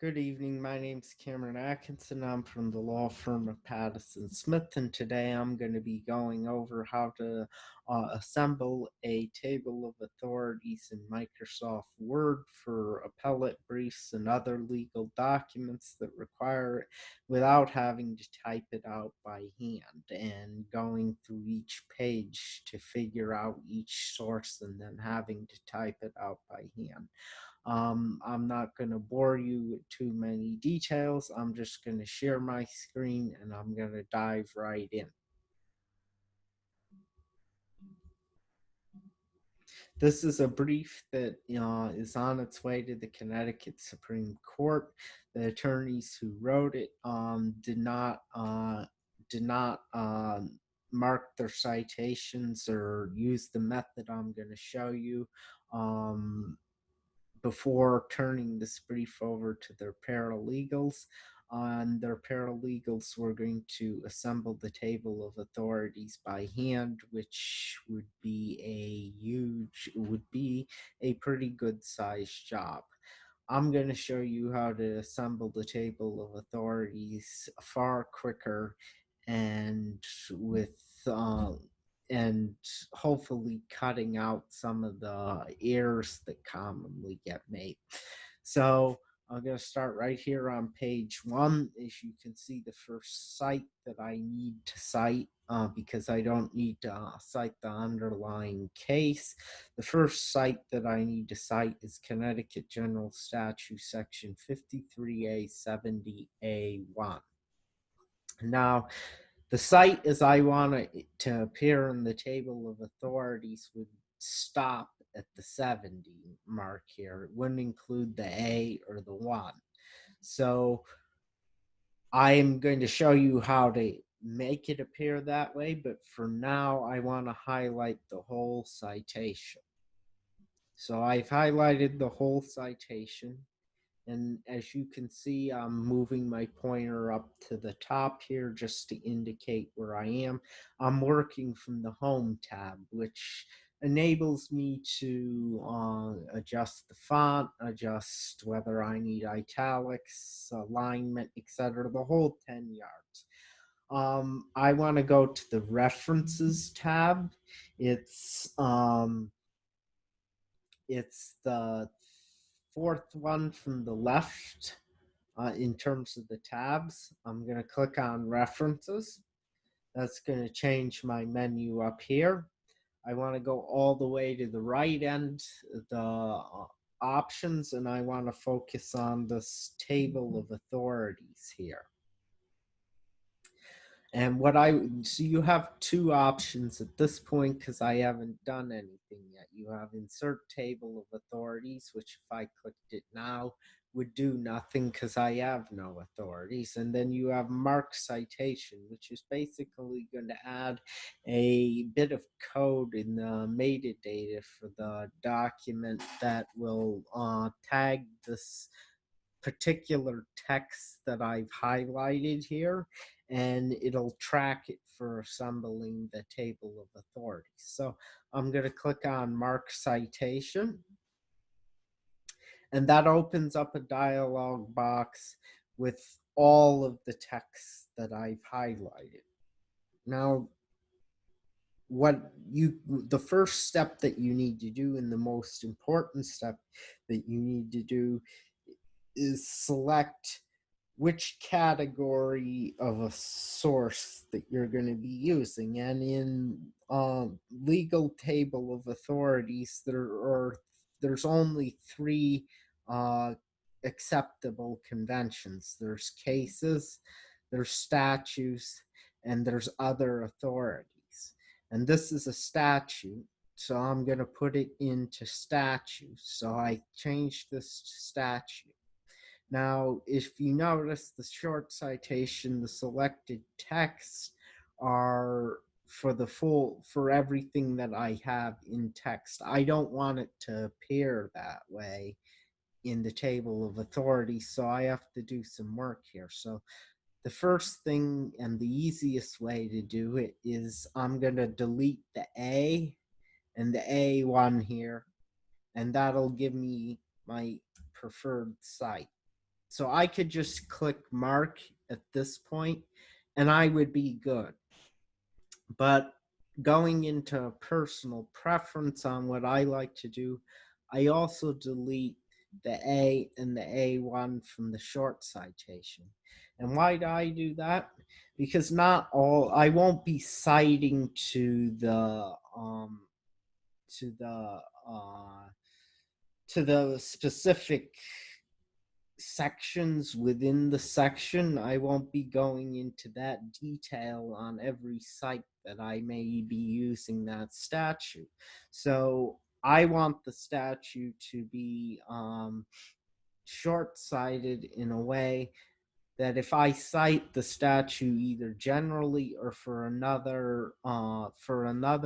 Good evening. My name's Cameron Atkinson. I'm from the law firm of Patterson Smith, and today I'm going to be going over how to assemble a table of authorities in Microsoft Word for appellate briefs and other legal documents that require it without having to type it out by hand and going through each page to figure out each source and then having to type it out by hand. I'm not going to bore you with too many details. I'm just going to share my screen and I'm going to dive right in. This is a brief that is on its way to the Connecticut Supreme Court. The attorneys who wrote it did not mark their citations or use the method I'm going to show you. Before turning this brief over to their paralegals. And their paralegals were going to assemble the table of authorities by hand, which would be a pretty good sized job. I'm going to show you how to assemble the table of authorities far quicker and with and hopefully cutting out some of the errors that commonly get made. So I'm going to start right here on page 1. As you can see, the first site that I need to cite, because I don't need to cite the underlying case. The first site that I need to cite is Connecticut General Statute Section 53A 70A1. Now, the site as I want it to appear in the table of authorities would stop at the 70 mark here. It wouldn't include the A or the 1. So I'm going to show you how to make it appear that way, but for now I want to highlight the whole citation. So I've highlighted the whole citation. And as you can see, I'm moving my pointer up to the top here just to indicate where I am. I'm working from the Home tab, which enables me to adjust the font, adjust whether I need italics, alignment, etc., the whole 10 yards. I want to go to the References tab. It's it's the fourth one from the left in terms of the tabs. I'm going to click on References. That's going to change my menu up here. I want to go all the way to the right end, the options, and I want to focus on this table of authorities here. And so you have two options at this point because I haven't done anything yet. You have Insert Table of Authorities, which if I clicked it now would do nothing because I have no authorities. And then you have Mark Citation, which is basically going to add a bit of code in the metadata for the document that will tag this particular text that I've highlighted here, and it'll track it for assembling the table of authorities. So I'm going to click on Mark Citation, and that opens up a dialog box with all of the text that I've highlighted. Now, the first step that you need to do, and the most important step that you need to do, is select which category of a source that you're going to be using. And in legal table of authorities, there's only three acceptable conventions. There's cases, there's statutes, and there's other authorities. And this is a statute, so I'm going to put it into statute. So I changed this to statute. Now, if you notice the short citation, the selected text are for everything that I have in text. I don't want it to appear that way in the table of authorities, so I have to do some work here. So the first thing and the easiest way to do it is I'm going to delete the A and the A1 here, and that'll give me my preferred site. So I could just click mark at this point and I would be good. But going into personal preference on what I like to do, I also delete the A and the A1 from the short citation. And why do I do that? Because not all, I won't be citing to the uh, to the specific sections within the section. I won't be going into that detail on every site that I may be using that statute. So I want the statute to be short-sighted in a way that if I cite the statute either generally or for another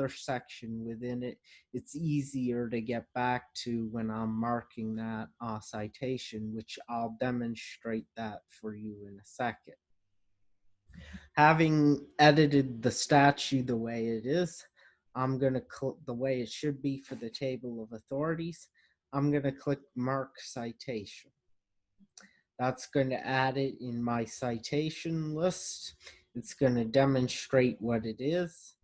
section within it, it's easier to get back to when I'm marking that citation, which I'll demonstrate that for you in a second. Having edited the statute the way it is, I'm going to click the way it should be for the table of authorities. I'm going to click mark citation. That's going to add it in my citation list. It's going to demonstrate what it is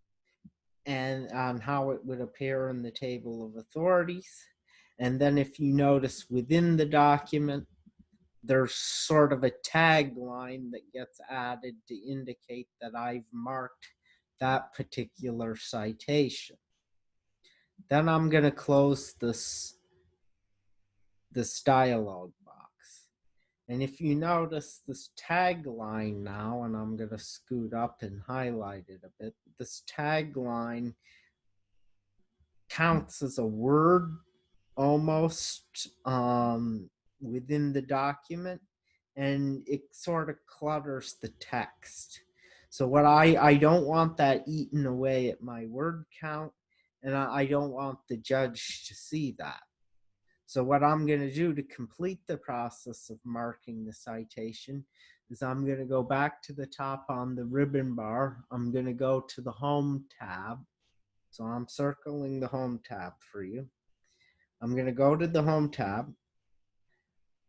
and on how it would appear in the table of authorities. And then if you notice within the document, there's sort of a tagline that gets added to indicate that I've marked that particular citation. Then I'm going to close this dialog box. And if you notice this tagline now, and I'm going to scoot up and highlight it a bit, this tagline counts as a word almost within the document, and it sort of clutters the text. So what I don't want that eaten away at my word count, and I don't want the judge to see that. So what I'm going to do to complete the process of marking the citation is I'm going to go back to the top on the ribbon bar. I'm going to go to the Home tab. So I'm circling the Home tab for you. I'm going to go to the Home tab.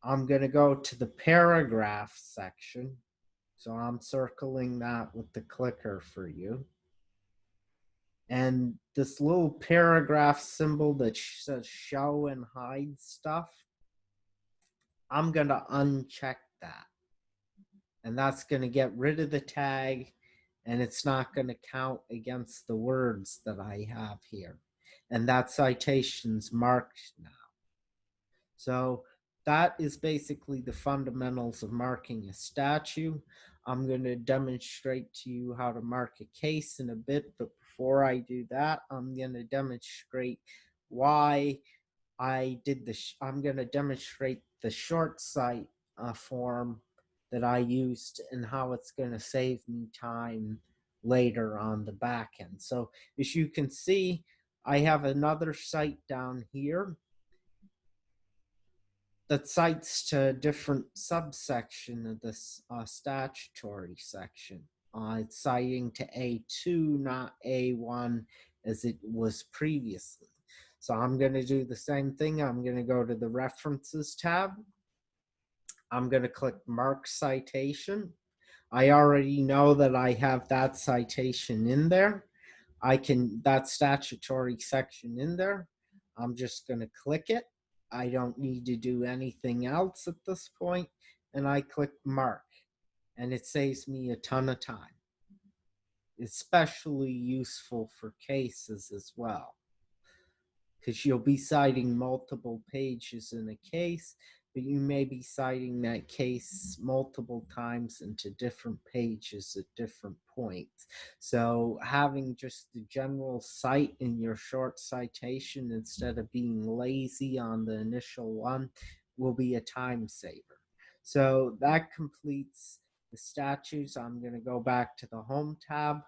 I'm going to go to the Paragraph section. So I'm circling that with the clicker for you. And this little paragraph symbol that says show and hide stuff, I'm going to uncheck that. And that's going to get rid of the tag, and it's not going to count against the words that I have here. And that citation's marked now. So that is basically the fundamentals of marking a statute. I'm going to demonstrate to you how to mark a case in a bit, but before I do that, I'm going to demonstrate why I did this. I'm going to demonstrate the short cite form that I used and how it's going to save me time later on the back end. So as you can see, I have another cite down here that cites to a different subsection of this statutory section. It's citing to A2, not A1 as it was previously. So I'm going to do the same thing. I'm going to go to the References tab. I'm going to click Mark Citation. I already know that I have that citation in there. That statutory section in there. I'm just going to click it. I don't need to do anything else at this point. And I click Mark. And it saves me a ton of time. Especially useful for cases as well, because you'll be citing multiple pages in a case, but you may be citing that case multiple times into different pages at different points. So having just the general cite in your short citation instead of being lazy on the initial one will be a time saver. So that completes the statutes. I'm going to go back to the Home tab.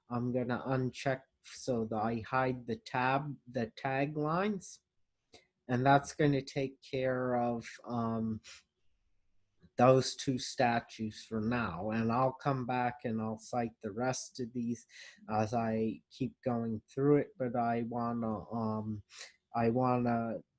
I'm going to uncheck so that I hide the taglines, and that's going to take care of those two statutes for now. And I'll come back and I'll cite the rest of these as I keep going through it, but I wanna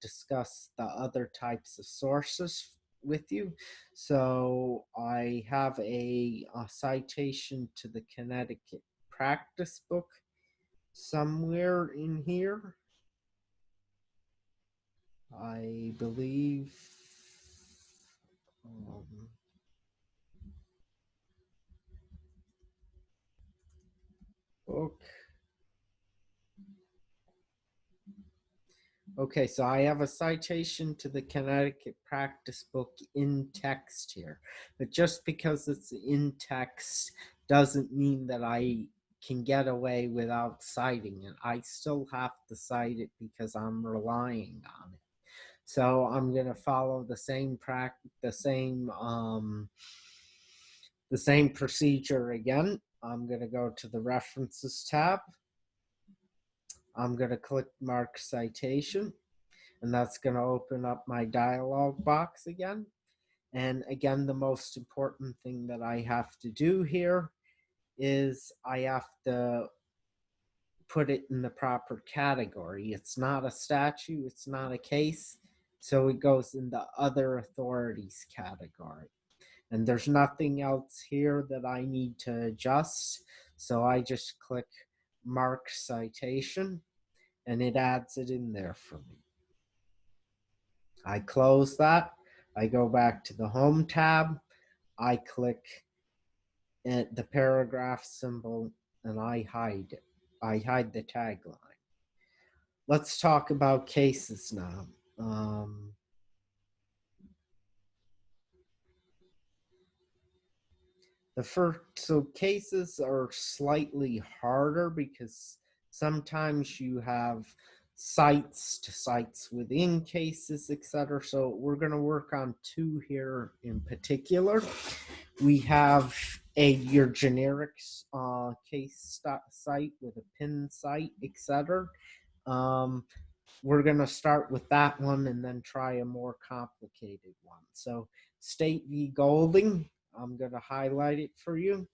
discuss the other types of sources with you. So I have a citation to the Connecticut practice book somewhere in here. I believe um, book. Okay, so I have a citation to the Connecticut practice book in text here. But just because it's in text doesn't mean that I can get away without citing it. I still have to cite it because I'm relying on it. So I'm going to follow the same procedure again. I'm going to go to the references tab. I'm going to click mark citation, and that's going to open up my dialog box again. And again, the most important thing that I have to do here is I have to put it in the proper category. It's not a statute, it's not a case, so it goes in the other authorities category. And there's nothing else here that I need to adjust, so I just click mark citation and it adds it in there for me. I close that, I go back to the home tab, I click the paragraph symbol, and I hide it. I hide the tagline. Let's talk about cases now. So cases are slightly harder because sometimes you have sites to sites within cases, etc. So we're going to work on two here in particular. We have your generic case site with a pin site, etc. We're going to start with that one and then try a more complicated one. So State v. Golding, I'm going to highlight it for you.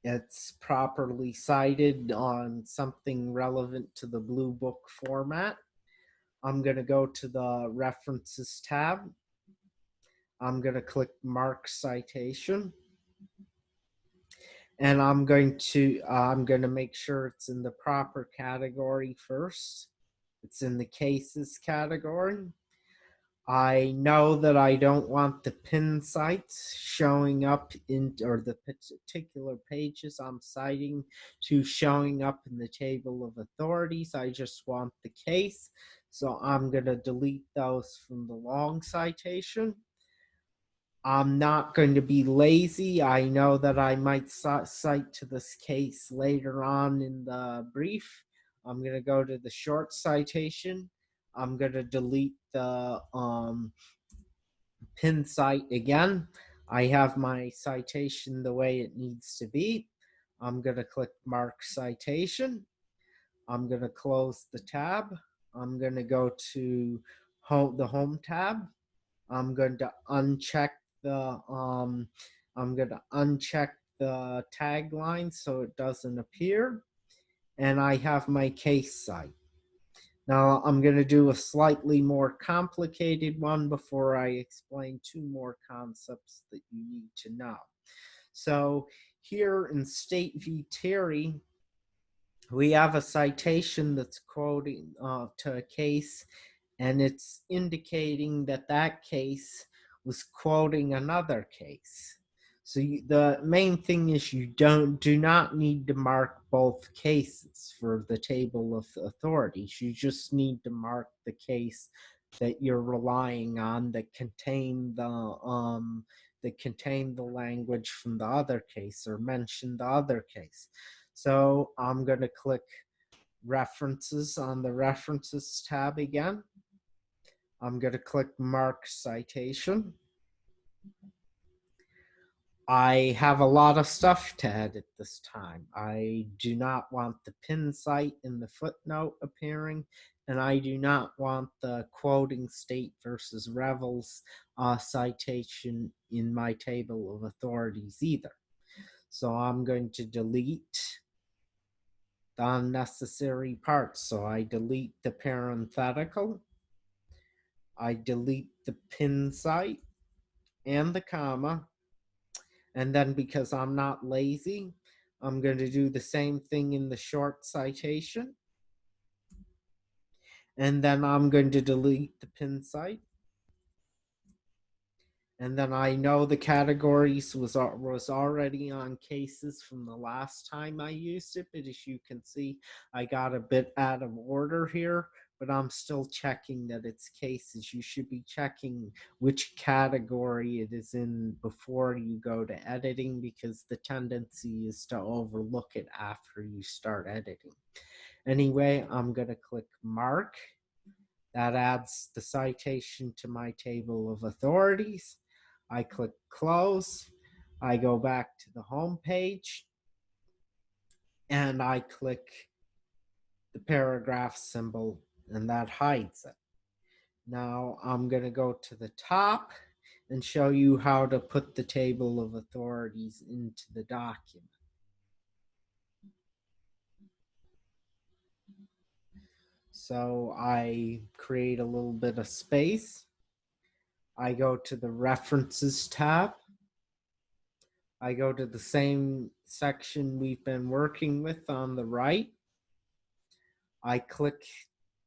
It's properly cited on something relevant to the Blue Book format. I'm going to go to the References tab. I'm going to click Mark Citation. And I'm going to make sure it's in the proper category first. It's in the cases category. I know that I don't want the pin sites showing up or the particular pages I'm citing to showing up in the table of authorities. I just want the case. So I'm going to delete those from the long citation. I'm not going to be lazy. I know that I might cite to this case later on in the brief. I'm going to go to the short citation. I'm going to delete the pin cite again. I have my citation the way it needs to be. I'm going to click Mark Citation. I'm going to close the tab. I'm going to go to the Home tab. I'm going to uncheck the tagline so it doesn't appear, and I have my case site. Now I'm going to do a slightly more complicated one before I explain two more concepts that you need to know. So here in State v. Terry, we have a citation that's quoting to a case, and it's indicating that that case was quoting another case. So the main thing is you do not need to mark both cases for the table of authorities. You just need to mark the case that you're relying on that contain the language from the other case or mention the other case. So I'm going to click References on the References tab again. I'm going to click Mark Citation. I have a lot of stuff to edit this time. I do not want the pin site in the footnote appearing, and I do not want the quoting State versus Revels citation in my table of authorities either. So I'm going to delete the unnecessary parts. So I delete the parenthetical. I delete the pin site and the comma. And then because I'm not lazy, I'm going to do the same thing in the short citation. And then I'm going to delete the pin site. And then I know the categories was already on cases from the last time I used it, but as you can see, I got a bit out of order here, but I'm still checking that it's cases. You should be checking which category it is in before you go to editing, because the tendency is to overlook it after you start editing. Anyway, I'm going to click mark. That adds the citation to my table of authorities. I click close. I go back to the home page and I click the paragraph symbol, and that hides it. Now I'm going to go to the top and show you how to put the table of authorities into the document. So I create a little bit of space. I go to the references tab. I go to the same section we've been working with on the right. I click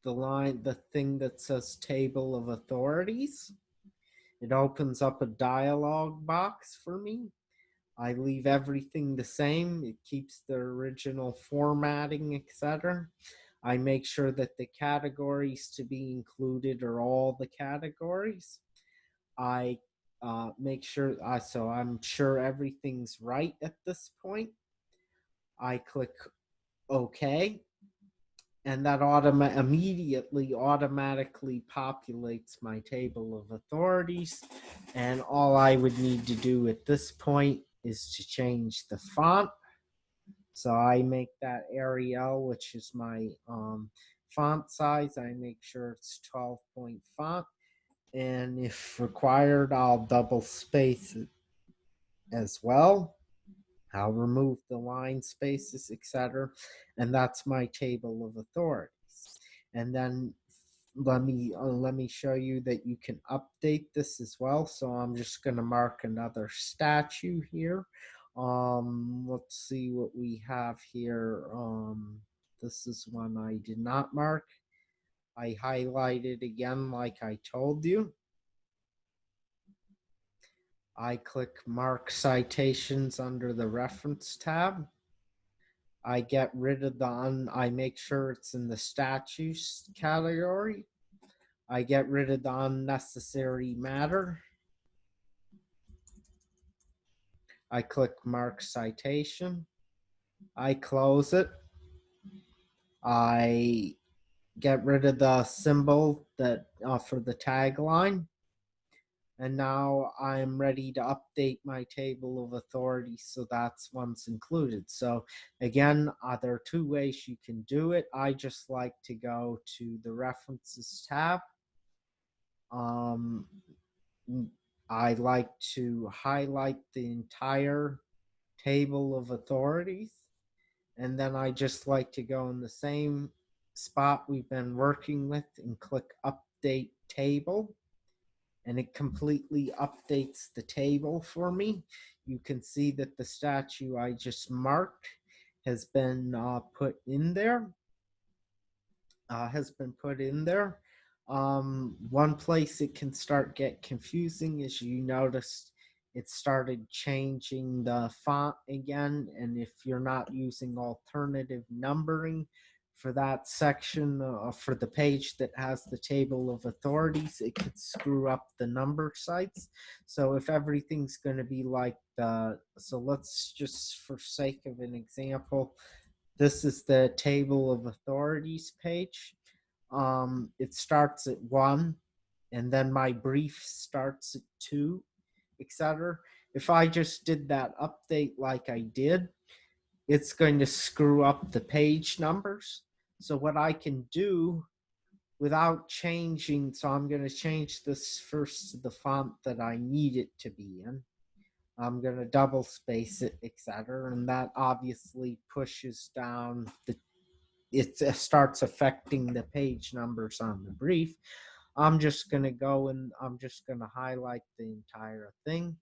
the thing that says table of authorities. It opens up a dialog box for me. I leave everything the same. It keeps the original formatting, etc. I make sure that the categories to be included are all the categories. I make sure, so I'm sure everything's right at this point. I click OK, and that immediately automatically populates my table of authorities. And all I would need to do at this point is to change the font. So I make that Arial, which is my font size. I make sure it's 12-point font. And if required, I'll double space it as well. I'll remove the line spaces, etc. And that's my table of authorities. And then let me show you that you can update this as well. So I'm just going to mark another statue here. Let's see what we have here. This is one I did not mark. I highlighted again like I told you. I click mark citations under the reference tab. I get rid of I make sure it's in the statutes category. I get rid of the unnecessary matter. I click mark citation. I close it. I get rid of the symbol that for the tagline. And now I'm ready to update my table of authorities, so that's once included. So again, there are two ways you can do it. I just like to go to the references tab. I like to highlight the entire table of authorities, and then I just like to go in the same spot we've been working with and click update table, and it completely updates the table for me. You can see that the statue I just marked has been put in there. One place it can start get confusing is you noticed it started changing the font again, and if you're not using alternative numbering for that section for the page that has the table of authorities, it could screw up the number sites. So if everything's going to be like so let's just, for sake of an example, this is the table of authorities page. It starts at 1, and then my brief starts at 2, etc. If I just did that update like I did, it's going to screw up the page numbers. So what I can do without changing, so I'm going to change this first to the font that I need it to be in. I'm going to double space it, etc. And that obviously pushes down it starts affecting the page numbers on the brief. I'm just going to go and I'm just going to highlight the entire thing.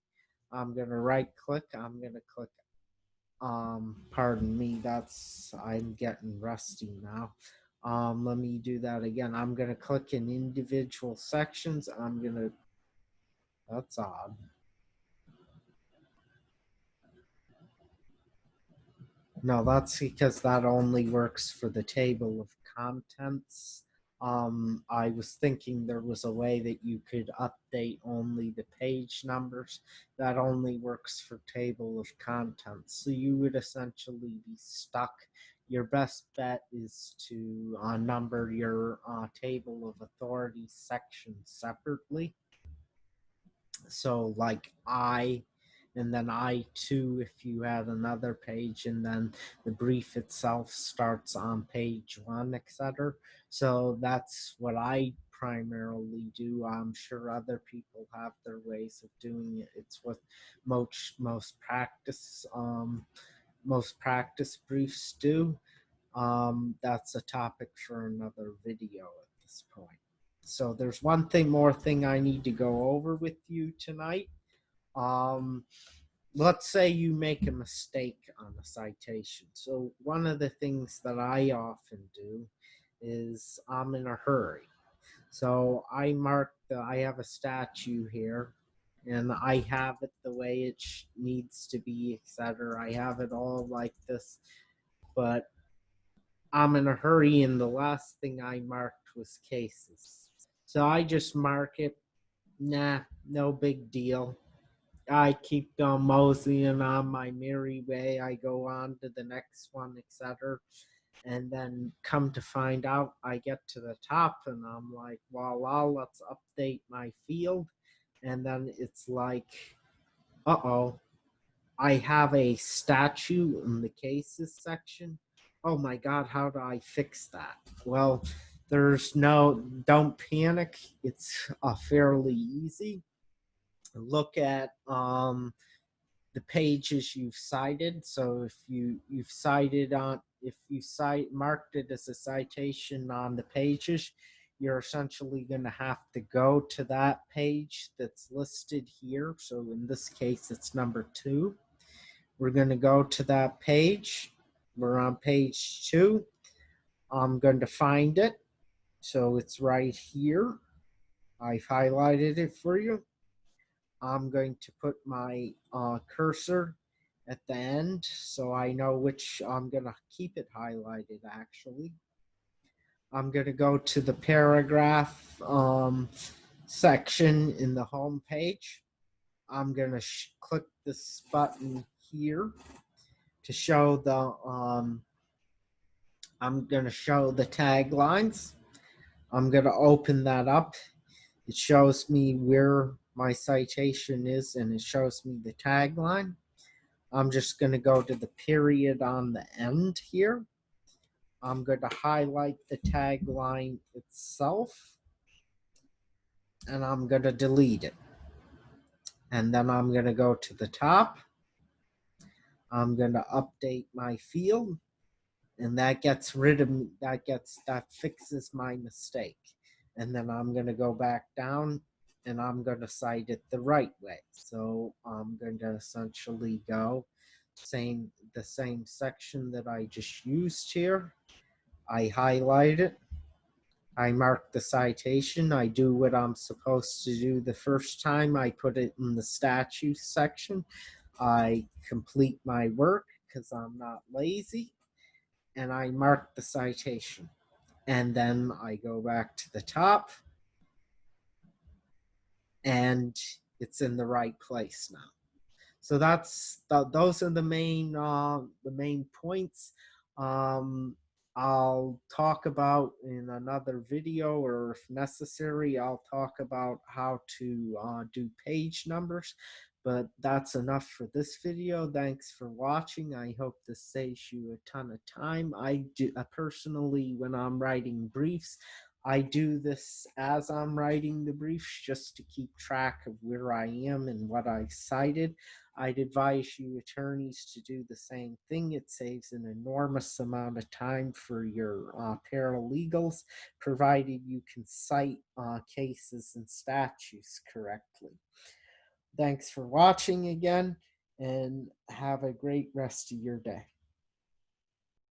I'm going to right click. I'm going to click, pardon me, I'm getting rusty now. Let me do that again. I'm going to click in individual sections. That's odd. No, that's because that only works for the table of contents. I was thinking there was a way that you could update only the page numbers. That only works for table of contents. So you would essentially be stuck. Your best bet is to number your table of authority sections separately. So like and then I2 if you had another page, and then the brief itself starts on page 1, etc. So that's what I primarily do. I'm sure other people have their ways of doing it. It's what most practice briefs do. That's a topic for another video at this point. So there's one more thing I need to go over with you tonight. Um, let's say you make a mistake on a citation. So one of the things that I often do is I'm in a hurry. So I have a statue here, and I have it the way it needs to be, etc. I have it all like this, but I'm in a hurry, and the last thing I marked was cases. So I just mark it. Nah, no big deal. I keep on moseying on my merry way. I go on to the next one, etc. And then come to find out, I get to the top and I'm like, voila, let's update my field. And then it's like, uh-oh, I have a statue in the cases section. Oh my God, how do I fix that? Well, don't panic. It's fairly easy. Look at the pages you've cited. So if you marked it as a citation on the pages, you're essentially going to have to go to that page that's listed here. So in this case, it's number 2. We're going to go to that page. We're on page 2. I'm going to find it. So it's right here. I've highlighted it for you. I'm going to put my cursor at the end so I know which. I'm going to keep it highlighted actually. I'm going to go to the paragraph section in the home page. I'm going to click this button here to show I'm going to show the taglines. I'm going to open that up. It shows me where my citation is, and it shows me the tagline. I'm just going to go to the period on the end here. I'm going to highlight the tagline itself, and I'm going to delete it. And then I'm going to go to the top. I'm going to update my field, and that fixes my mistake. And then I'm going to go back down and I'm going to cite it the right way. So I'm going to essentially go the same section that I just used here. I highlight it. I mark the citation. I do what I'm supposed to do the first time. I put it in the statute section. I complete my work because I'm not lazy, and I mark the citation. And then I go back to the top, and it's in the right place now. So those are the main points. I'll talk about in another video, or if necessary, I'll talk about how to do page numbers. But that's enough for this video. Thanks for watching. I hope this saves you a ton of time. I do personally, when I'm writing briefs, I do this as I'm writing the briefs just to keep track of where I am and what I cited. I'd advise you attorneys to do the same thing. It saves an enormous amount of time for your paralegals, provided you can cite cases and statutes correctly. Thanks for watching again, and have a great rest of your day.